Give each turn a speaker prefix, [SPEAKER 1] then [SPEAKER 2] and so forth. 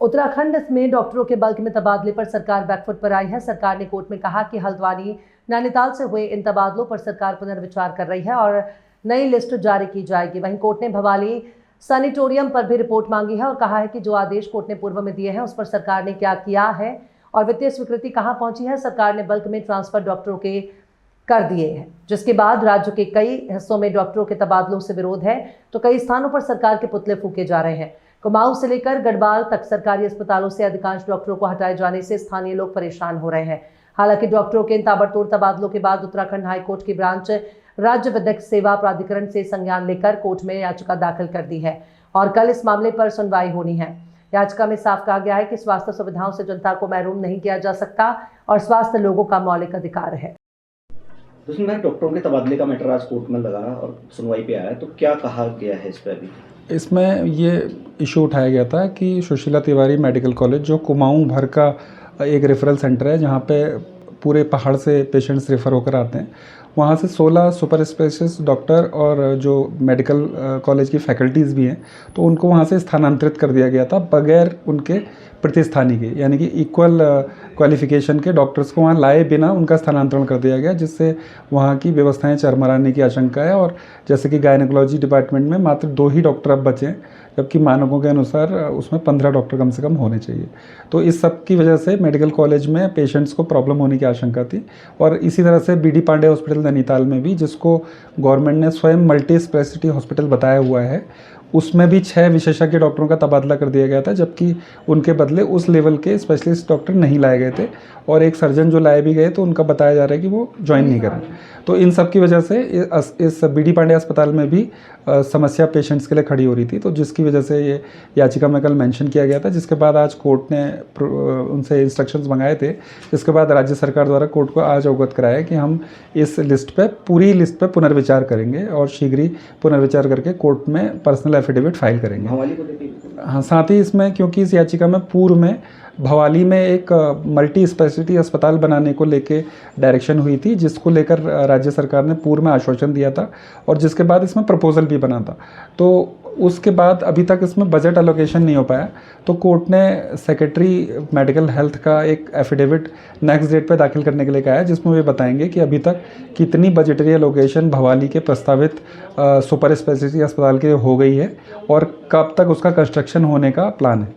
[SPEAKER 1] उत्तराखंड में डॉक्टरों के बल्क में तबादले पर सरकार बैकफुट पर आई है। सरकार ने कोर्ट में कहा कि हल्द्वानी नैनीताल से हुए इन तबादलों पर सरकार पुनर्विचार कर रही है और नई लिस्ट जारी की जाएगी। वहीं कोर्ट ने भवाली सैनिटोरियम पर भी रिपोर्ट मांगी है और कहा है कि जो आदेश कोर्ट ने पूर्व में दिए हैं उस पर सरकार ने क्या किया है और वित्तीय स्वीकृति कहां पहुंची है। सरकार ने बल्क में ट्रांसफर डॉक्टरों के कर दिए हैं, जिसके बाद राज्य के कई हिस्सों में डॉक्टरों के तबादलों से विरोध है तो कई स्थानों पर सरकार के पुतले फूके जा रहे हैं। कुमाऊं से लेकर गढ़वाल तक सरकारी अस्पतालों से अधिकांश डॉक्टरों को हटाए जाने से स्थानीय लोग परेशान हो रहे हैं। हालांकि डॉक्टरों के इन ताबड़तोड़ तबादलों के बाद उत्तराखंड हाईकोर्ट की ब्रांच राज्य विधिक सेवा प्राधिकरण से संज्ञान लेकर कोर्ट में याचिका दाखिल कर दी है और कल इस मामले पर सुनवाई होनी है। याचिका में साफ कहा गया है कि स्वास्थ्य सुविधाओं से जनता को महरूम नहीं किया जा सकता और स्वास्थ्य लोगों का मौलिक अधिकार है।
[SPEAKER 2] उसमें डॉक्टरों के तबादले का मैटर आज कोर्ट में लगा और सुनवाई पे आया है, तो क्या कहा गया है इस पर? अभी
[SPEAKER 3] इसमें ये इशू उठाया गया था कि सुशीला तिवारी मेडिकल कॉलेज जो कुमाऊं भर का एक रेफरल सेंटर है, जहाँ पे पूरे पहाड़ से पेशेंट्स रेफ़र होकर आते हैं, वहाँ से 16 सुपर स्पेशलिस्ट डॉक्टर और जो मेडिकल कॉलेज की फैकल्टीज़ भी हैं, तो उनको वहाँ से स्थानांतरित कर दिया गया था बगैर उनके प्रतिस्थानी के, यानी कि इक्वल क्वालिफिकेशन के डॉक्टर्स को वहाँ लाए बिना उनका स्थानांतरण कर दिया गया, जिससे वहाँ की व्यवस्थाएं चरमराने की आशंका है। और जैसे कि गायनेकोलॉजी डिपार्टमेंट में मात्र 2 ही डॉक्टर अब बचे हैं, जबकि मानकों के अनुसार उसमें 15 डॉक्टर कम से कम होने चाहिए। तो इस सब की वजह से मेडिकल कॉलेज में पेशेंट्स को प्रॉब्लम होने की आशंका थी। और इसी तरह से बीडी पांडे हॉस्पिटल नैनीताल में भी, जिसको गवर्नमेंट ने स्वयं मल्टी स्पेशलिटी हॉस्पिटल बताया हुआ है, उसमें भी 6 विशेषज्ञ डॉक्टरों का तबादला कर दिया गया था, जबकि उनके बदले उस लेवल के स्पेशलिस्ट डॉक्टर नहीं लाए गए थे और एक सर्जन जो लाए भी गए तो उनका बताया जा रहा है कि वो ज्वाइन नहीं करें। तो इन सब की वजह से इस बीडी पांडे अस्पताल में भी समस्या पेशेंट्स के लिए खड़ी हो रही थी, तो जिसकी वजह से ये याचिका में कल मेंशन किया गया था, जिसके बाद आज कोर्ट ने उनसे इंस्ट्रक्शंस मंगाए थे, जिसके बाद राज्य सरकार द्वारा कोर्ट को आज अवगत कराया कि हम इस लिस्ट पे, पूरी लिस्ट पे पुनर्विचार करेंगे और शीघ्र ही पुनर्विचार करके कोर्ट में पर्सनल एफिडेविट फाइल करेंगे। हाँ, साथ ही इसमें क्योंकि इस याचिका में पूर्व में भवाली में एक मल्टी स्पेशलिटी अस्पताल बनाने को लेके डायरेक्शन हुई थी, जिसको लेकर राज्य सरकार ने पूर्व में आश्वासन दिया था और जिसके बाद इसमें प्रपोजल भी बना था। तो उसके बाद अभी तक इसमें बजट एलोकेशन नहीं हो पाया, तो कोर्ट ने सेक्रेटरी मेडिकल हेल्थ का एक एफिडेविट नेक्स्ट डेट पे दाखिल करने के लिए कहा है, जिसमें वे बताएंगे कि अभी तक कितनी बजटरी एलोकेशन भवाली के प्रस्तावित सुपर स्पेशलिटी अस्पताल के लिए हो गई है और कब तक उसका कंस्ट्रक्शन होने का प्लान है।